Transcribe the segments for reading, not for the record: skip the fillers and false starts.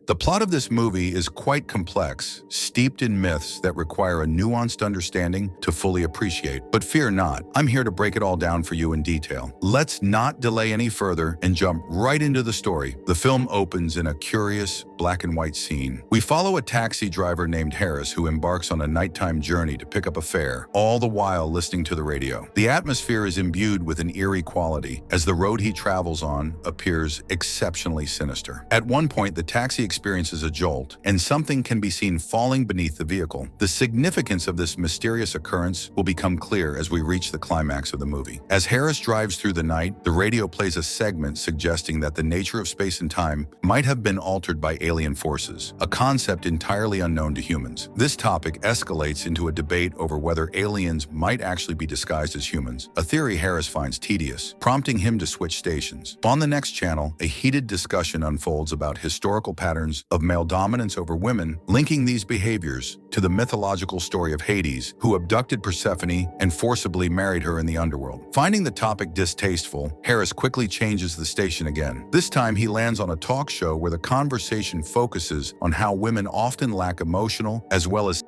The plot of this movie is quite complex, steeped in myths that require a nuanced understanding to fully appreciate. But fear not, I'm here to break it all down for you in detail. Let's not delay any further and jump right into the story. The film opens in a curious, black and white scene. We follow a taxi driver named Harris who embarks on a nighttime journey to pick up a fare, all the while listening to the radio. The atmosphere is imbued with an eerie quality as the road he travels on appears exceptionally sinister. At one point, the taxi experiences a jolt, and something can be seen falling beneath the vehicle. The significance of this mysterious occurrence will become clear as we reach the climax of the movie. As Harris drives through the night, the radio plays a segment suggesting that the nature of space and time might have been altered by alien forces, a concept entirely unknown to humans. This topic escalates into a debate over whether aliens might actually be disguised as humans, a theory Harris finds tedious, prompting him to switch stations. On the next channel, a heated discussion unfolds about historical patterns of male dominance over women, linking these behaviors to the mythological story of Hades, who abducted Persephone and forcibly married her in the underworld. Finding the topic distasteful, Harris quickly changes the station again. This time, he lands on a talk show where the conversation focuses on how women often lack emotional as well as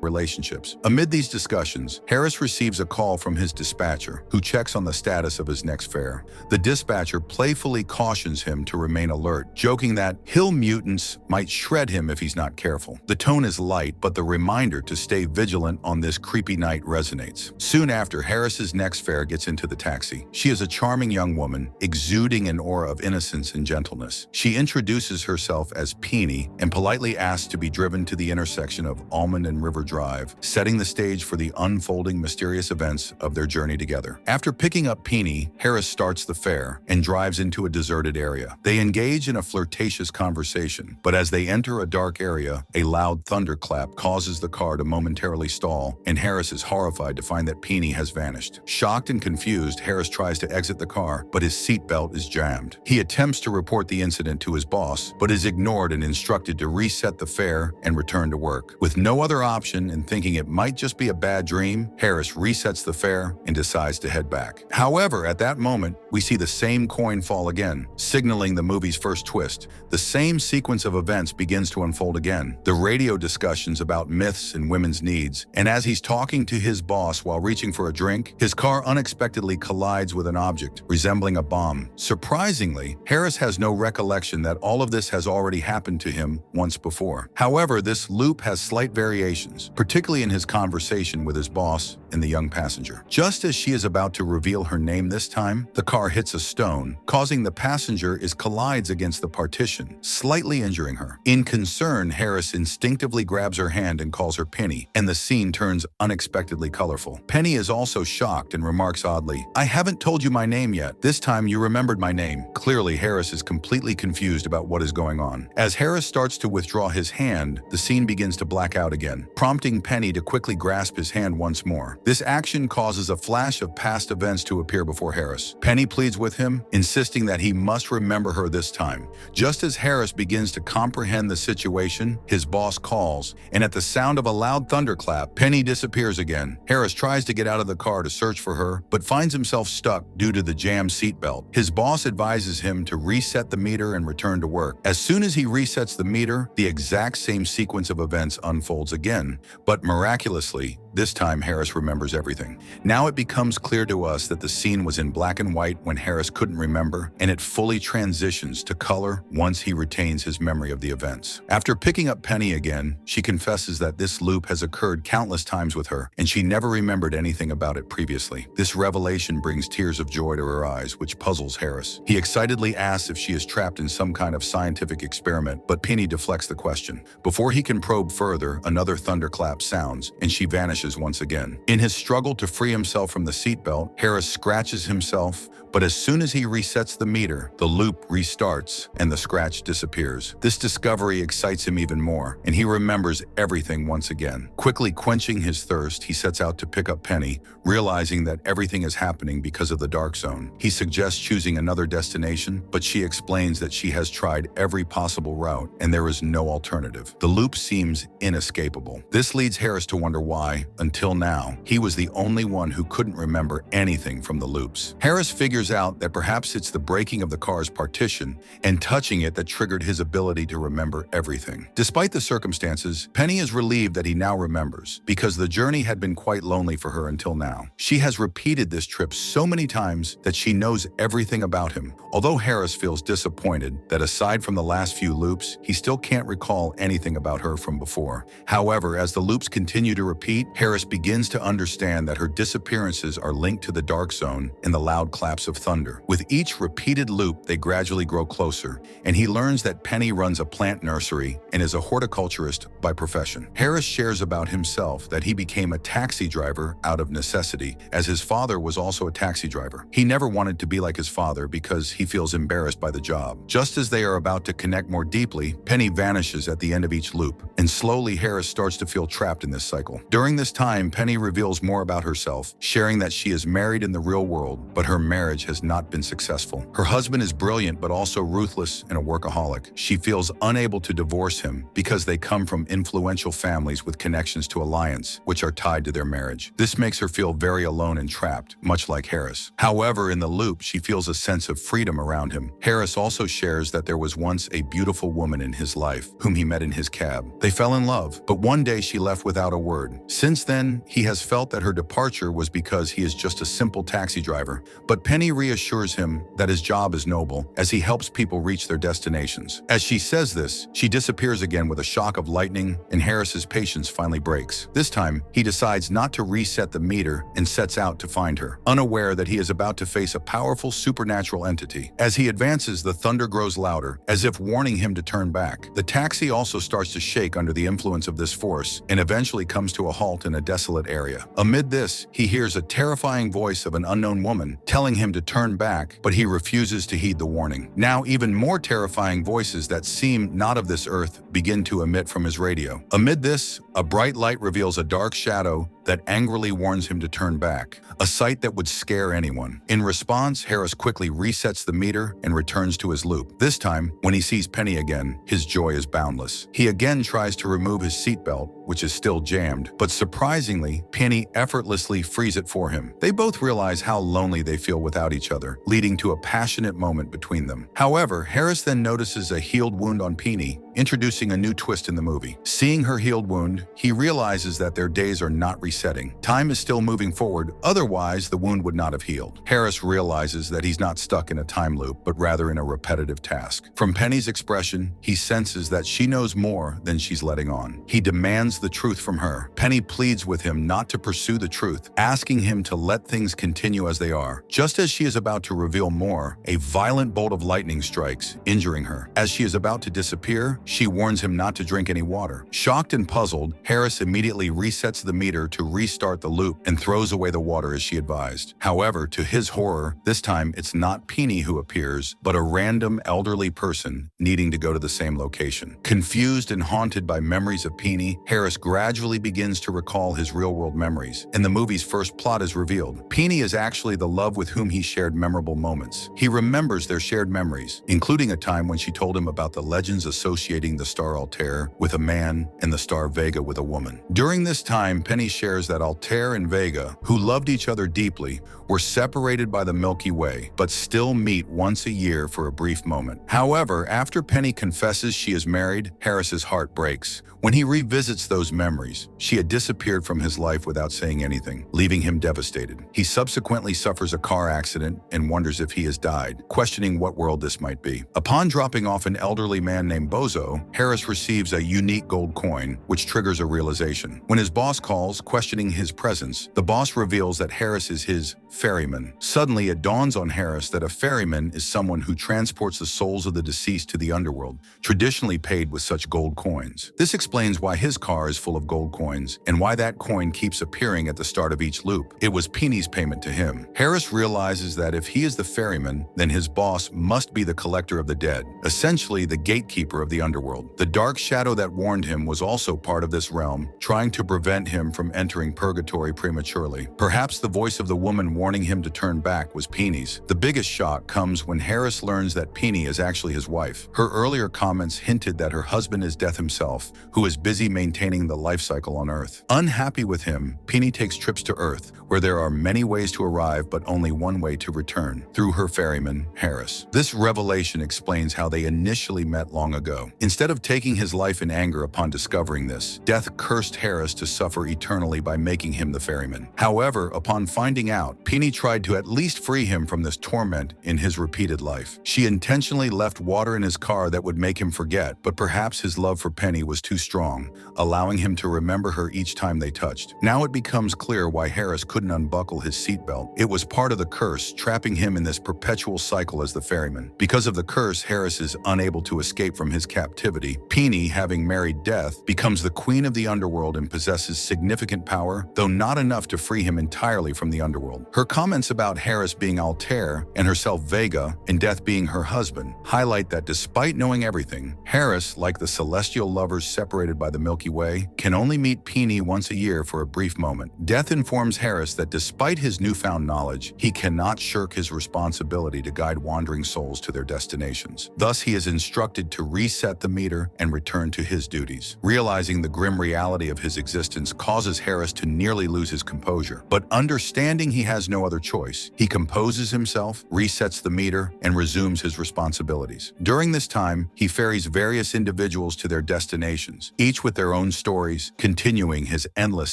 relationships. Amid these discussions, Harris receives a call from his dispatcher, who checks on the status of his next fare. The dispatcher playfully cautions him to remain alert, joking that hill mutants might shred him if he's not careful. The tone is light, but the reminder to stay vigilant on this creepy night resonates. Soon after, Harris's next fare gets into the taxi. She is a charming young woman, exuding an aura of innocence and gentleness. She introduces herself as Peony and politely asks to be driven to the intersection of Almond and River Drive, setting the stage for the unfolding mysterious events of their journey together. After picking up Peony, Harris starts the fare and drives into a deserted area. They engage in a flirtatious conversation, but as they enter a dark area, a loud thunderclap causes the car to momentarily stall, and Harris is horrified to find that Peony has vanished. Shocked and confused, Harris tries to exit the car, but his seatbelt is jammed. He attempts to report the incident to his boss, but is ignored and instructed to reset the fare and return to work. With no other option and thinking it might just be a bad dream, Harris resets the fare and decides to head back. However, at that moment, we see the same coin fall again, signaling the movie's first twist. The same sequence of events begins to unfold again. The radio discussions about myths and women's needs, and as he's talking to his boss while reaching for a drink, his car unexpectedly collides with an object resembling a bomb. Surprisingly, Harris has no recollection that all of this has already happened to him once before. However, this loop has slight variations, particularly in his conversation with his boss and the young passenger. Just as she is about to reveal her name this time, the car hits a stone, causing the passenger collides against the partition, slightly injuring her. In concern, Harris instinctively grabs her hand and calls her Penny, and the scene turns unexpectedly colorful. Penny is also shocked and remarks oddly, "I haven't told you my name yet. This time you remembered my name." Clearly, Harris is completely confused about what is going on. As Harris starts to withdraw his hand, the scene begins to black out again, prompting Penny to quickly grasp his hand once more. This action causes a flash of past events to appear before Harris. Penny pleads with him, insisting that he must remember her this time. Just as Harris begins to comprehend the situation, his boss calls, and at the sound of a loud thunderclap, Penny disappears again. Harris tries to get out of the car to search for her, but finds himself stuck due to the jammed seatbelt. His boss advises him to reset the meter and return to work. As soon as he resets the meter, the exact same sequence of events unfolds again, but miraculously, this time Harris remembers everything. Now it becomes clear to us that the scene was in black and white when Harris couldn't remember, and it fully transitions to color once he retains his memory of the events. After picking up Penny again, she confesses that this loop has occurred countless times with her, and she never remembered anything about it previously. This revelation brings tears of joy to her eyes, which puzzles Harris. He excitedly asks if she is trapped in some kind of scientific experiment, but Penny deflects the question. Before he can probe further, another thunderclap sounds, and she vanishes once again. In his struggle to free himself from the seatbelt, Harris scratches himself, but as soon as he resets the meter, the loop restarts and the scratch disappears. This discovery excites him even more, and he remembers everything once again. Quickly quenching his thirst, he sets out to pick up Penny, realizing that everything is happening because of the dark zone. He suggests choosing another destination, but she explains that she has tried every possible route and there is no alternative. The loop seems inescapable. This leads Harris to wonder why, until now, he was the only one who couldn't remember anything from the loops. Harris figures figures out that perhaps it's the breaking of the car's partition and touching it that triggered his ability to remember everything. Despite the circumstances, Penny is relieved that he now remembers, because the journey had been quite lonely for her until now. She has repeated this trip so many times that she knows everything about him. Although Harris feels disappointed that aside from the last few loops, he still can't recall anything about her from before. However, as the loops continue to repeat, Harris begins to understand that her disappearances are linked to the dark zone and the loud claps of thunder. With each repeated loop, they gradually grow closer, and he learns that Penny runs a plant nursery and is a horticulturist by profession. Harris shares about himself that he became a taxi driver out of necessity, as his father was also a taxi driver. He never wanted to be like his father because he feels embarrassed by the job. Just as they are about to connect more deeply, Penny vanishes at the end of each loop, and slowly Harris starts to feel trapped in this cycle. During this time, Penny reveals more about herself, sharing that she is married in the real world, but her marriage has not been successful. Her husband is brilliant but also ruthless and a workaholic. She feels unable to divorce him because they come from influential families with connections to alliance, which are tied to their marriage. This makes her feel very alone and trapped, much like Harris. However, in the loop, she feels a sense of freedom around him. Harris also shares that there was once a beautiful woman in his life, whom he met in his cab. They fell in love, but one day she left without a word. Since then, he has felt that her departure was because he is just a simple taxi driver. But Penny reassures him that his job is noble, as he helps people reach their destinations. As she says this, she disappears again with a shock of lightning, and Harris's patience finally breaks. This time, he decides not to reset the meter and sets out to find her, unaware that he is about to face a powerful supernatural entity. As he advances, the thunder grows louder, as if warning him to turn back. The taxi also starts to shake under the influence of this force, and eventually comes to a halt in a desolate area. Amid this, he hears a terrifying voice of an unknown woman telling him to turn back, but he refuses to heed the warning. Now, even more terrifying voices that seem not of this earth begin to emit from his radio. Amid this, a bright light reveals a dark shadow that angrily warns him to turn back, a sight that would scare anyone. In response, Harris quickly resets the meter and returns to his loop. This time, when he sees Penny again, his joy is boundless. He again tries to remove his seatbelt, which is still jammed, but surprisingly, Penny effortlessly frees it for him. They both realize how lonely they feel without each other, leading to a passionate moment between them. However, Harris then notices a healed wound on Penny, introducing a new twist in the movie. Seeing her healed wound, he realizes that their days are not resetting. Time is still moving forward, otherwise the wound would not have healed. Harris realizes that he's not stuck in a time loop, but rather in a repetitive task. From Penny's expression, he senses that she knows more than she's letting on. He demands the truth from her. Penny pleads with him not to pursue the truth, asking him to let things continue as they are. Just as she is about to reveal more, a violent bolt of lightning strikes, injuring her. As she is about to disappear, she warns him not to drink any water. Shocked and puzzled, Harris immediately resets the meter to restart the loop and throws away the water as she advised. However, to his horror, this time it's not Penny who appears, but a random elderly person needing to go to the same location. Confused and haunted by memories of Penny, Harris gradually begins to recall his real-world memories, and the movie's first plot is revealed. Penny is actually the love with whom he shared memorable moments. He remembers their shared memories, including a time when she told him about the legends associating the star Altair with a man and the star Vega with a woman. During this time, Penny shares that Altair and Vega, who loved each other deeply, were separated by the Milky Way, but still meet once a year for a brief moment. However, after Penny confesses she is married, Harris's heart breaks. When he revisits those memories, she had disappeared from his life without saying anything, leaving him devastated. He subsequently suffers a car accident and wonders if he has died, questioning what world this might be. Upon dropping off an elderly man named Bozo, Harris receives a unique gold coin, which triggers a realization. When his boss calls, questioning his presence, the boss reveals that Harris is his ferryman. Suddenly, it dawns on Harris that a ferryman is someone who transports the souls of the deceased to the underworld, traditionally paid with such gold coins. This explains why his car is full of gold coins and why that coin keeps appearing at the start of each loop. It was Penny's payment to him. Harris realizes that if he is the ferryman, then his boss must be the collector of the dead, essentially the gatekeeper of the underworld. The dark shadow that warned him was also part of this realm, trying to prevent him from entering purgatory prematurely. Perhaps the voice of the woman warning him to turn back was Penny's. The biggest shock comes when Harris learns that Penny is actually his wife. Her earlier comments hinted that her husband is Death himself, who is busy maintaining the life cycle on Earth. Unhappy with him, Penny takes trips to Earth, where there are many ways to arrive but only one way to return, through her ferryman, Harris. This revelation explains how they initially met long ago. Instead of taking his life in anger upon discovering this, Death cursed Harris to suffer eternally by making him the ferryman. However, upon finding out, Penny tried to at least free him from this torment in his repeated life. She intentionally left water in his car that would make him forget, but perhaps his love for Penny was too strong, allowing him to remember her each time they touched. Now it becomes clear why Harris couldn't unbuckle his seatbelt. It was part of the curse, trapping him in this perpetual cycle as the ferryman. Because of the curse, Harris is unable to escape from his captivity. Penny, having married Death, becomes the queen of the underworld and possesses significant power, though not enough to free him entirely from the underworld. Her comments about Harris being Altair and herself Vega and Death being her husband highlight that despite knowing everything, Harris, like the celestial lovers separated by the Milky Way, can only meet Penny once a year for a brief moment. Death informs Harris that despite his newfound knowledge, he cannot shirk his responsibility to guide wandering souls to their destinations. Thus, he is instructed to reset the meter and return to his duties. Realizing the grim reality of his existence causes Harris to nearly lose his composure. But understanding he has no other choice, he composes himself, resets the meter, and resumes his responsibilities. During this time, he ferries various individuals to their destinations, each with their own stories, continuing his endless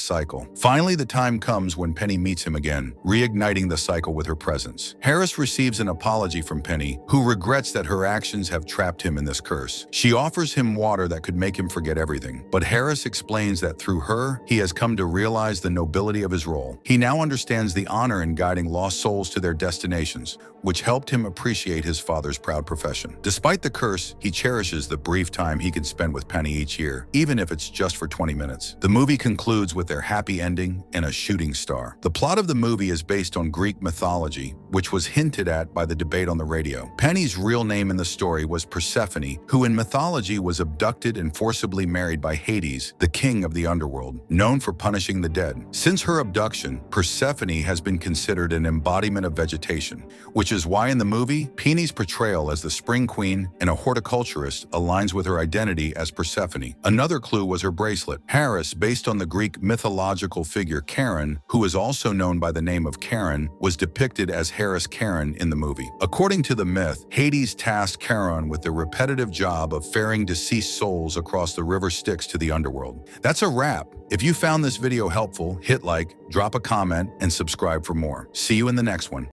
cycle. Finally, the time comes when Penny meets him again, reigniting the cycle with her presence. Harris receives an apology from Penny, who regrets that her actions have trapped him in this curse. She offers him water that could make him forget everything, but Harris explains that through her, he has come to realize the nobility of his role. He now understands the honor in guiding lost souls to their destinations, which helped him appreciate his father's proud profession. Despite the curse, he cherishes the brief time he can spend with Penny each year, even if it's just for 20 minutes. The movie concludes with their happy ending and a shooting star. The plot of the movie is based on Greek mythology, which was hinted at by the debate on the radio. Penny's real name in the story was Persephone, who in mythology was abducted and forcibly married by Hades, the king of the underworld, known for punishing the dead. Since her abduction, Persephone has been considered an embodiment of vegetation, which is why in the movie, Penny's portrayal as the spring queen and a horticulturist aligns with her identity as Persephone. Another clue was her bracelet. Harris, based on the Greek mythological figure Charon, who is also known by the name of Charon, was depicted as Harris Charon in the movie. According to the myth, Hades tasked Charon with the repetitive job of ferrying deceased souls across the river Styx to the underworld. That's a wrap. If you found this video helpful, hit like, drop a comment, and subscribe for more. See you in the next one.